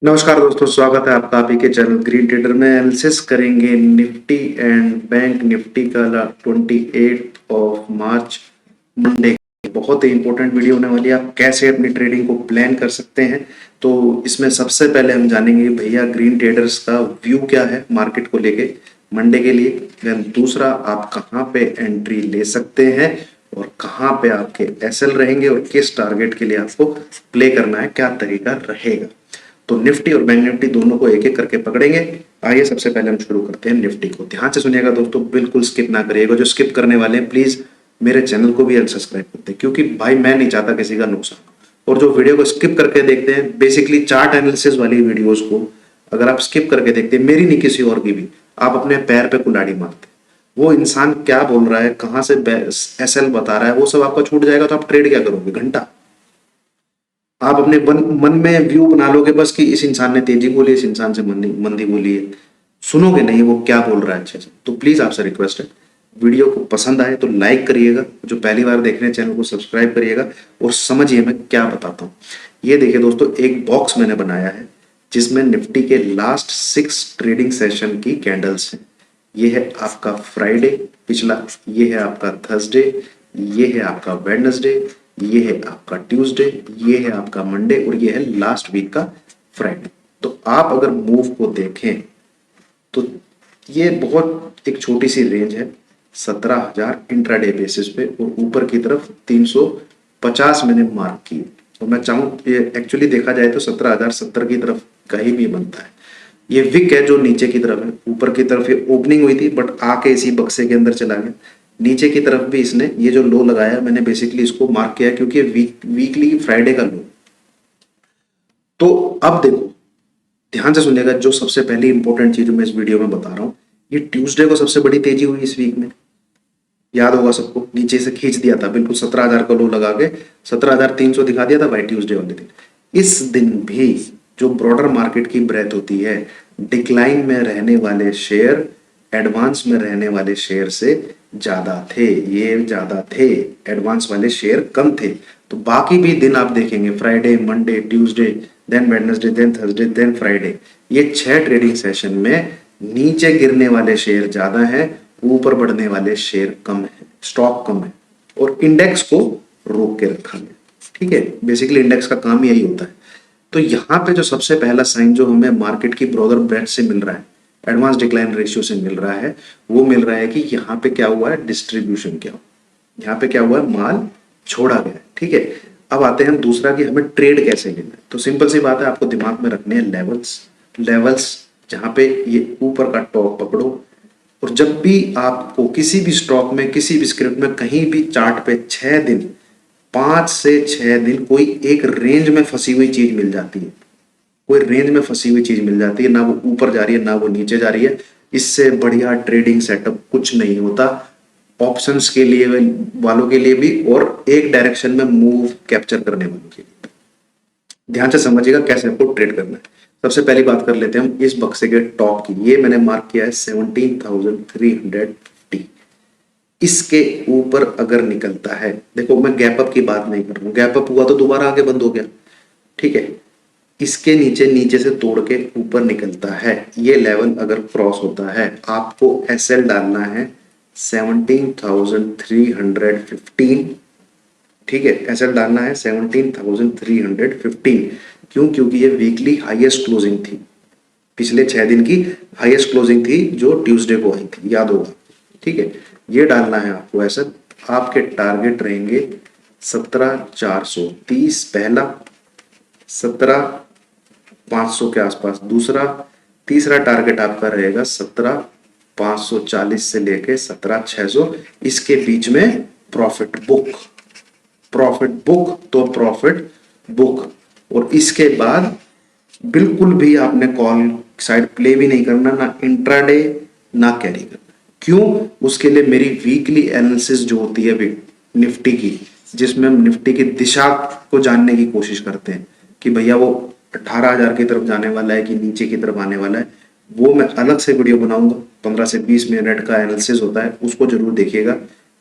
नमस्कार दोस्तों, स्वागत है आपका आप ही के चैनल ग्रीन ट्रेडर में। एनालिसिस करेंगे निफ्टी एंड बैंक निफ्टी का 28 मार्च मंडे। बहुत ही इंपॉर्टेंट वीडियो होने वाली है। आप कैसे अपनी ट्रेडिंग को प्लान कर सकते हैं, तो इसमें सबसे पहले हम जानेंगे भैया ग्रीन ट्रेडर्स का व्यू क्या है मार्केट को लेके मंडे के लिए। देन दूसरा, आप कहाँ पे एंट्री ले सकते हैं और कहाँ पे आपके एसएल रहेंगे और किस टारगेट के लिए आपको प्ले करना है, क्या तरीका रहेगा। तो निफ्टी और बैंक निफ्टी दोनों को एक एक करके पकड़ेंगे। आइए सबसे पहले हम शुरू करते हैं निफ्टी को। ध्यान से सुनिएगा दोस्तों, बिल्कुल स्किप ना करिएगा। जो स्किप करने वाले हैं प्लीज मेरे चैनल को भी अनसब्सक्राइब करते हैं, क्योंकि भाई मैं नहीं चाहता किसी का नुकसान। और जो वीडियो को स्किप करके देखते हैं, बेसिकली चार्ट एनालिसिस वाली वीडियोस को अगर आप स्किप करके देखते हैं, मेरी नहीं किसी और की भी, आप अपने पैर पे कुल्हाड़ी मारते हैं। वो इंसान क्या बोल रहा है, कहां से एसएल बता रहा है, वो सब आपका छूट जाएगा। तो आप ट्रेड क्या करोगे? घंटा आप अपने मन में व्यू बना लोगे बस कि इस इंसान ने तेजी बोली, इस इंसान से मंदी बोली है। सुनोगे नहीं वो क्या बोल रहा है अच्छे से। तो प्लीज आपसे रिक्वेस्ट है, वीडियो को पसंद आए तो लाइक करिएगा, जो पहली बार देख रहे हैं चैनल को सब्सक्राइब करिएगा और समझिए मैं क्या बताता हूँ। ये देखिए दोस्तों, एक बॉक्स मैंने बनाया है जिसमें निफ्टी के लास्ट 6 ट्रेडिंग सेशन की कैंडल्स हैं। ये है आपका फ्राइडे पिछला, ये है आपका थर्सडे, ये है आपका वेडनेसडे, ये है आपका ट्यूसडे, ये है आपका मंडे और ये है लास्ट वीक का फ्राइडे। तो आप अगर मूव को देखें तो ये बहुत एक छोटी सी रेंज है, 17,000 इंट्राडे बेसिस पे, और ऊपर की तरफ 350 मैंने मार्क की। तो मैं चाहूँ ये एक्चुअली देखा जाए तो 17,070 की तरफ कहीं भी बनता है। ये विक है जो नीचे की तरफ है, ऊपर की तरफ ये ओपनिंग हुई थी बट आके इसी बक्से के अंदर चला गया। नीचे की तरफ भी इसने ये जो लो लगाया, मैंने बेसिकली इसको मार्क किया क्योंकि वीकली फ्राइडे का लो। तो अब देखो, ध्यान से सुनिएगा, जो सबसे पहली इंपॉर्टेंट चीज मैं इस वीडियो में बता रहा हूँ, ये ट्यूसडे को सबसे बड़ी तेजी हुई इस वीक में। याद होगा सबको, नीचे से खींच दिया था बिल्कुल 17,000 का लो लगा के 17,300 दिखा दिया था भाई ट्यूसडे वाले दिन। इस दिन भी जो ब्रॉडर मार्केट की ब्रेथ होती है, डिक्लाइन में रहने वाले शेयर एडवांस में रहने वाले शेयर से ज्यादा थे। ये ज्यादा थे, एडवांस वाले शेयर कम थे। तो बाकी भी दिन आप देखेंगे, Friday, Monday, Tuesday, then Wednesday, then Thursday, then Friday, ये 6 ट्रेडिंग सेशन में नीचे गिरने वाले शेयर ज्यादा है, ऊपर बढ़ने वाले शेयर कम है, स्टॉक कम है, और इंडेक्स को रोक के रखा गया। ठीक है, बेसिकली इंडेक्स का काम यही होता है। तो यहाँ पे जो सबसे पहला साइन जो हमें मार्केट की ब्रॉडर ब्रेथ से मिल रहा है, एडवांस डिक्लाइन रेशियो से मिल रहा है, वो मिल रहा है कि यहाँ पे क्या हुआ है, डिस्ट्रीब्यूशन क्या हुआ, यहाँ पे क्या हुआ है, माल छोड़ा गया है। ठीक है, अब आते हैं दूसरा कि हमें ट्रेड कैसे लेना है। तो सिंपल सी बात है, आपको दिमाग में रखने हैं लेवल्स। लेवल्स जहां पे ये ऊपर का टॉप पकड़ो, और जब भी आपको किसी भी स्टॉक में, किसी भी स्क्रिप्ट में, कहीं भी चार्ट पे 6 दिन, 5 से 6 दिन कोई एक रेंज में फंसी हुई चीज मिल जाती है। कोई रेंज में फंसी हुई चीज मिल जाती है, ना वो ऊपर जा रही है ना वो नीचे जा रही है। इससे बढ़िया ट्रेडिंग सेटअप कुछ नहीं होता, ऑप्शंस के लिए वालों के लिए भी और एक डायरेक्शन में मूव कैप्चर करने वालों के लिए। ध्यान से समझिएगा कैसे आपको ट्रेड करना है। सबसे पहली बात कर लेते हैं हम इस बक्से के टॉप की। ये मैंने मार्क किया है 17,350। इसके ऊपर अगर निकलता है, देखो मैं गैप अप की बात नहीं कर रहा हूं, गैप अप हुआ तो दोबारा आगे बंद हो गया। ठीक है, इसके नीचे नीचे से तोड़ के ऊपर निकलता है, ये लेवल अगर क्रॉस होता है, आपको एसएल डालना है 17,315। ठीक है, एसएल डालना है 17,315। क्यों? क्योंकि ये वीकली हाईएस्ट क्लोजिंग थी, पिछले 6 दिन की हाईएस्ट क्लोजिंग थी जो ट्यूसडे को आई थी, याद होगा। ठीक है, ये डालना है आपको ऐसा। आपके टारगेट रहेंगे 17,430 पहला, 17,500 के आसपास दूसरा, तीसरा टारगेट आपका रहेगा 17,540 से लेके 17,600। इसके बीच में प्रॉफिट बुक, प्रॉफिट बुक तो प्रॉफिट बुक। और इसके बाद बिल्कुल भी आपने कॉल साइड प्ले भी नहीं करना, ना इंट्राडे ना कैरी करना। क्यों? उसके लिए मेरी वीकली एनालिसिस जो होती है निफ्टी की, जिसमें हम निफ्टी की दिशा को जानने की कोशिश करते हैं कि भैया वो 18,000 की तरफ जाने वाला है कि नीचे की तरफ आने वाला है, वो मैं अलग से वीडियो बनाऊंगा। 15 से 20 मिनट का एनालिसिस होता है, उसको जरूर देखिएगा।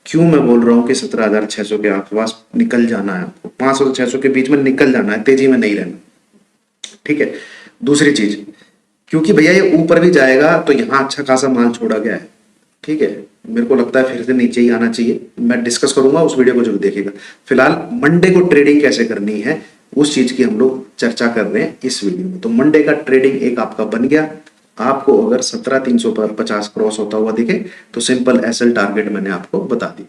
क्यों मैं बोल रहा हूँ कि 17,600 के आसपास निकल जाना है आपको, 500 से 600 के बीच में निकल जाना है, तेजी में नहीं रहना। ठीक है, दूसरी चीज, क्योंकि भैया ये ऊपर भी जाएगा तो यहाँ अच्छा खासा माल छोड़ा गया है, ठीक है, मेरे को लगता है फिर से नीचे ही आना चाहिए। मैं डिस्कस करूंगा, उस वीडियो को जरूर देखिएगा। फिलहाल मंडे को ट्रेडिंग कैसे करनी है उस चीज की हम लोग चर्चा कर रहे हैं इस वीडियो में। तो मंडे का ट्रेडिंग एक आपका बन गया। आपको अगर 17,350 क्रॉस होता हुआ दिखे तो सिंपल एसएल टारगेट मैंने आपको बता दी।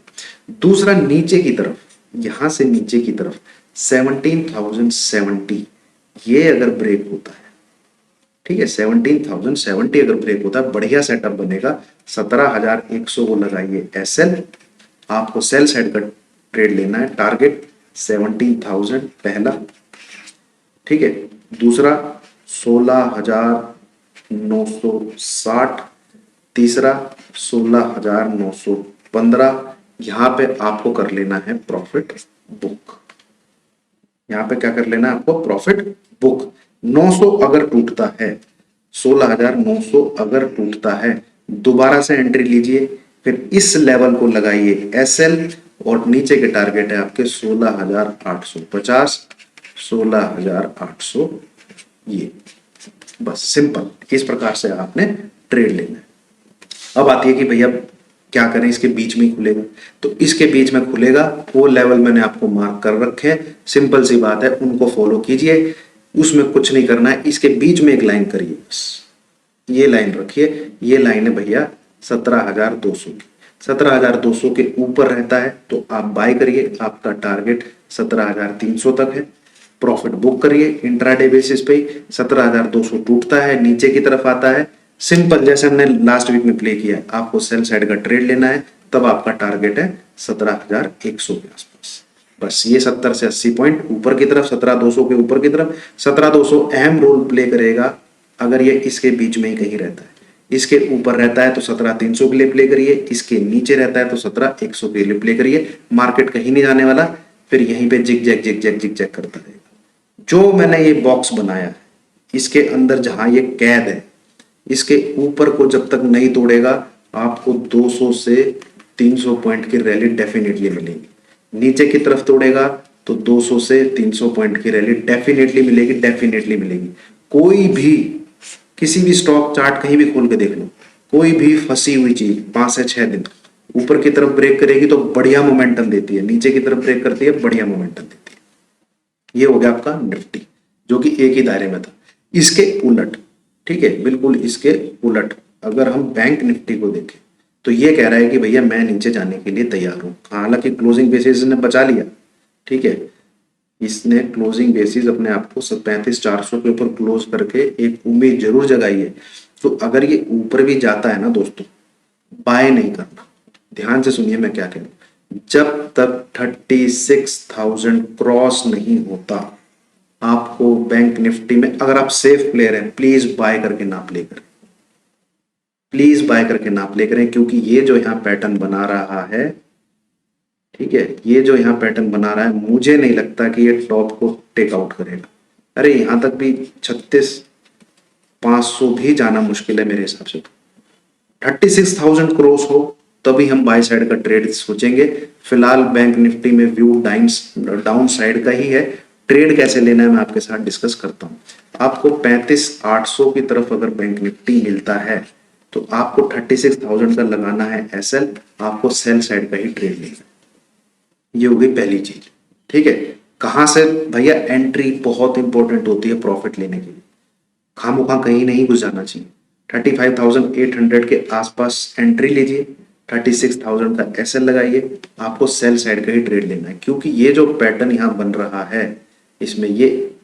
दूसरा, नीचे की तरफ, यहां से नीचे की तरफ 17,070 ये अगर ब्रेक होता है, ठीक है, 17,070 अगर ब्रेक होता है, बढ़िया सेटअप बनेगा। 17,100 को लगाइए एसएल, आपको सेल साइड का ट्रेड लेना है, टारगेट 17,000 पहला, ठीक है। दूसरा 16,960, तीसरा 16,915। यहां पे आपको कर लेना है प्रॉफिट बुक। यहां पे क्या कर लेना है आपको? Profit book. 900 अगर टूटता है, 16,900 अगर टूटता है, दोबारा से एंट्री लीजिए, फिर इस लेवल को लगाइए एसएल, और नीचे के टारगेट है आपके 16,850, 16,800, ये बस सिंपल इस प्रकार से आपने ट्रेड लेना है। अब आती है कि भैया क्या करें, इसके बीच में ही खुलेगा, तो इसके बीच में खुलेगा, वो लेवल मैंने आपको मार्क कर रखे हैं, सिंपल सी बात है, उनको फॉलो कीजिए, उसमें कुछ नहीं करना है। इसके बीच में एक लाइन करिए, बस ये लाइन रखिए, ये लाइन है भैया 17,200 की। 17,200 के ऊपर रहता है तो आप बाय करिए, आपका टारगेट 17,300 तक है। प्रॉफिट बुक करिए इंट्राडे बेसिस पे। 17,200 टूटता है, नीचे की तरफ आता है, सिंपल जैसे हमने लास्ट वीक में प्ले किया है, आपको सेल साइड का ट्रेड लेना है, तब आपका टारगेट है 17,100 के आसपास। बस ये 70 से 80 पॉइंट ऊपर की तरफ, 17,200 के ऊपर की तरफ। 17,200 अहम रोल प्ले करेगा अगर ये इसके बीच में ही कहीं रहता है। इसके ऊपर रहता है तो 17,300 के लिए प्ले करिए, इसके नीचे रहता है तो 17,100 के लिए प्ले करिए। मार्केट कहीं नहीं जाने वाला, फिर यहीं पे zig zag zig zag zig zag करता रहेगा। जो मैंने ये बॉक्स बनाया है, इसके अंदर जहां ये कैद है, इसके ऊपर को जब तक नहीं तोड़ेगा, आपको 200 से 300 पॉइंट की रैली डेफिनेटली मिलेगी। नीचे की तरफ तोड़ेगा तो 200 से 300 पॉइंट की रैली डेफिनेटली मिलेगी, डेफिनेटली मिलेगी। कोई भी किसी भी स्टॉक चार्ट कहीं भी खोल के देख लो, कोई भी फंसी हुई चीज 5 से 6 दिन ऊपर की तरफ ब्रेक करेगी तो बढ़िया मोमेंटम देती है, नीचे की तरफ ब्रेक करती है बढ़िया मोमेंटम देती है। ये हो गया आपका निफ्टी, जो कि एक ही दायरे में था। इसके उलट, ठीक है, बिल्कुल इसके उलट अगर हम बैंक निफ्टी को देखें तो ये कह रहा है कि भैया मैं नीचे जाने के लिए तैयार हूं। हालांकि क्लोजिंग बेसिस ने बचा लिया, ठीक है, इसने क्लोजिंग बेसिस अपने आप को 35,400 के ऊपर क्लोज करके एक उम्मीद जरूर जगाई है। तो अगर ये ऊपर भी जाता है ना दोस्तों, बाय नहीं करना। ध्यान से सुनिए मैं क्या कह रहा हूं, जब तक 36,000 क्रॉस नहीं होता, आपको बैंक निफ्टी में, अगर आप सेफ प्लेयर हैं, प्लीज बाय करके ना प्ले करें, प्लीज बाय करके ना प्ले करें, क्योंकि ये जो यहां पैटर्न बना रहा है, ठीक है, ये जो यहाँ पैटर्न बना रहा है, मुझे नहीं लगता कि ये टॉप को टेक आउट करेगा। अरे यहां तक भी 36,500 भी जाना मुश्किल है मेरे हिसाब से। 36,000 क्रॉस हो तभी हम बाय साइड का ट्रेड सोचेंगे। फिलहाल बैंक निफ्टी में व्यू डाउन साइड का ही है। ट्रेड कैसे लेना है मैं आपके साथ डिस्कस करता हूं। आपको 35,800 की तरफ अगर बैंक निफ्टी मिलता है तो आपको 36,000 का लगाना है एसएल, आपको सेल साइड का ही ट्रेड लेना है। ये हो गई पहली चीज, ठीक है। कहां से भैया? एंट्री बहुत इंपॉर्टेंट होती है प्रॉफिट लेने के लिए, खामोखा कहीं नहीं घुस जाना चाहिए। 35,800 के आसपास एंट्री लीजिए, 36,000 का एसएल लगाइए, आपको सेल साइड का ही ट्रेड लेना है। क्योंकि ये जो पैटर्न यहां बन रहा है, इसमें ये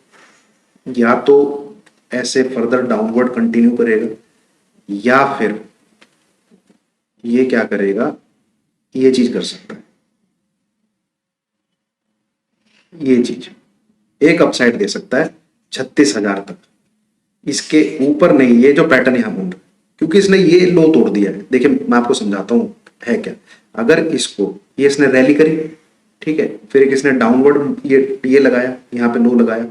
या तो ऐसे फर्दर डाउनवर्ड कंटिन्यू करेगा, या फिर ये क्या करेगा, ये चीज कर सकता है, ये चीज एक अपसाइड दे सकता है 36,000 तक। इसके ऊपर नहीं, ये जो पैटर्न यहां बन रहा है, क्योंकि इसने ये लो तोड़ दिया है। देखिए मैं आपको समझाता हूं है क्या। अगर इसको, ये इसने रैली करी, ठीक है, फिर एक इसने डाउनवर्ड ये लगाया, यहां पे लो लगाया,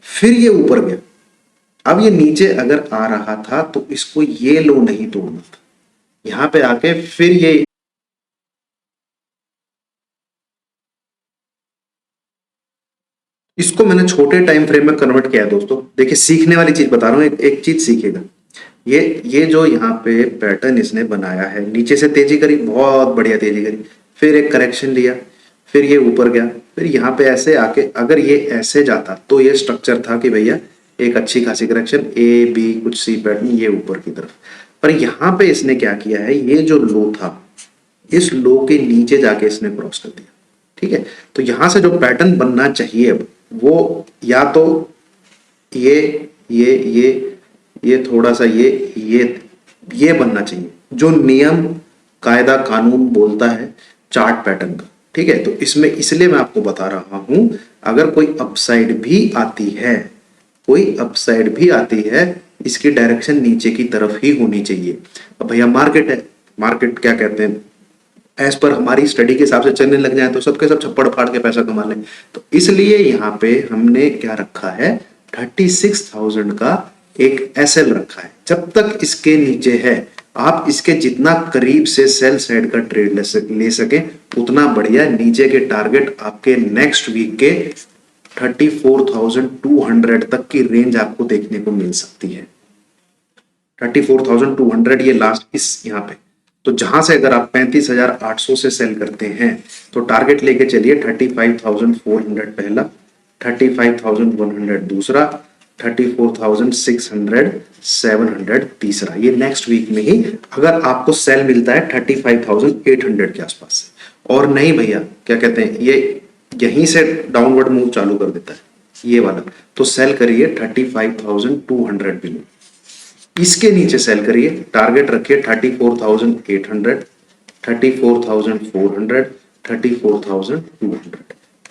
फिर ये ऊपर गया। अब ये नीचे अगर आ रहा था तो इसको ये लो नहीं तोड़ना था, यहां पे आके फिर ये इसको मैंने छोटे टाइम फ्रेम में कन्वर्ट किया है दोस्तों। देखिए सीखने वाली चीज बता रहा हूँ, एक चीज सीखेगा। ये जो यहाँ पे पैटर्न इसने बनाया है, नीचे से तेजी करी, बहुत बढ़िया तेजी करी, फिर एक करेक्शन लिया, फिर ये ऊपर गया, फिर यहाँ पे ऐसे आके अगर ये ऐसे जाता तो ये स्ट्रक्चर था कि भैया एक अच्छी खासी करेक्शन, ए बी कुछ सी पैटर्न ये ऊपर की तरफ। पर यहाँ पे इसने क्या किया है, ये जो लो था इस लो के नीचे जाके इसने क्रॉस कर दिया। ठीक है, तो यहां से जो पैटर्न बनना चाहिए अब वो या तो ये ये ये ये थोड़ा सा ये बनना चाहिए जो नियम कायदा कानून बोलता है चार्ट पैटर्न का। ठीक है, तो इसमें इसलिए मैं आपको बता रहा हूं, अगर कोई अपसाइड भी आती है, कोई अपसाइड भी आती है, इसकी डायरेक्शन नीचे की तरफ ही होनी चाहिए। अब भैया मार्केट है, मार्केट क्या कहते हैं, एज पर हमारी स्टडी के हिसाब से चलने लग जाए तो सबके सब छप्पड़ फाड़ के पैसा कमा लें। तो इसलिए यहाँ पे हमने क्या रखा है, 36,000 का एक एसएल रखा है। जब तक इसके नीचे है आप इसके जितना करीब से सेल साइड का ट्रेड ले सके उतना बढ़िया। नीचे के टारगेट आपके नेक्स्ट वीक के 34,200 तक की रेंज आपको देखने को मिल सकती है। 34,200 ये लास्ट इस यहाँ पे, तो जहां से अगर आप 35,800 से सेल करते हैं तो टारगेट लेके चलिए 35,400 पहला, 35,100 दूसरा, 34,600 700 तीसरा। ये नेक्स्ट वीक में ही अगर आपको सेल मिलता है 35,800 के आसपास से। और नहीं भैया क्या कहते हैं, ये यहीं से डाउनवर्ड मूव चालू कर देता है ये वाला, तो सेल करिए 35,200 बिलो। इसके नीचे सेल करिए, टारगेट रखिए 34,800, 34,400, 34,200।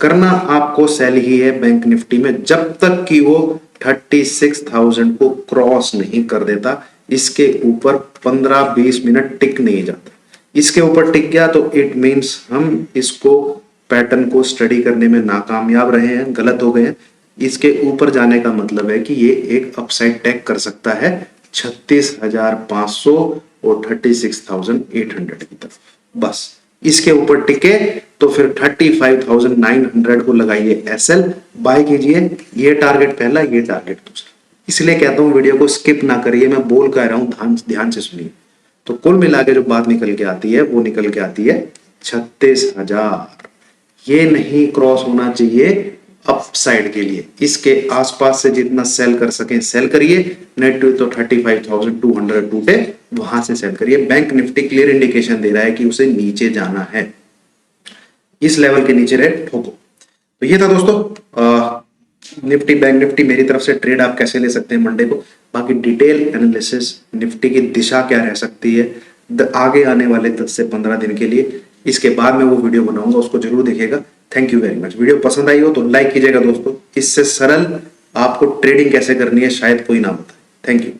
करना आपको सेल ही है बैंक निफ्टी में जब तक कि वो 36,000 को क्रॉस नहीं कर देता। इसके ऊपर 15-20 मिनट टिक नहीं जाता। इसके ऊपर टिक गया तो इट मींस हम इसको पैटर्न को स्टडी करने में नाकामयाब रहे हैं, गलत हो गए हैं। इसके ऊपर जाने का मतलब है कि ये एक अपसाइड टैग कर सकता है 36,500 और 36,800 की तरफ। बस इसके ऊपर टिके तो फिर 35,900 को लगाइए एसएल, बाय कीजिए। ये टारगेट पहला, ये टारगेट दूसरा। इसलिए कहता हूं वीडियो को स्किप ना करिए, मैं बोल कर रहा हूं, ध्यान से सुनिए। तो कुल मिला के जो बात निकल के आती है वो निकल के आती है 36,000। ये नहीं क्रॉस होना चाहिए अपसाइड के लिए। इसके आसपास से जितना सेल कर सकें सेल करिए, नेट तो 35,200 टूटे वहां से सेल करिए। बैंक निफ्टी क्लियर इंडिकेशन दे रहा है कि उसे नीचे जाना है, इस लेवल के नीचे रहे ठोको। तो ये था दोस्तों निफ्टी बैंक निफ्टी। मेरी तरफ से ट्रेड आप कैसे ले सकते हैं मंडे को। बाकी डिटेल एनालिसिस निफ्टी की दिशा क्या रह सकती है आगे आने वाले 10 से 15 दिन के लिए, इसके बाद में वो वीडियो बनाऊंगा, उसको जरूर देखिएगा। Thank you very much. Video पसंद आई हो तो लाइक कीजिएगा दोस्तों। इससे सरल आपको ट्रेडिंग कैसे करनी है शायद कोई ना बताए। Thank you.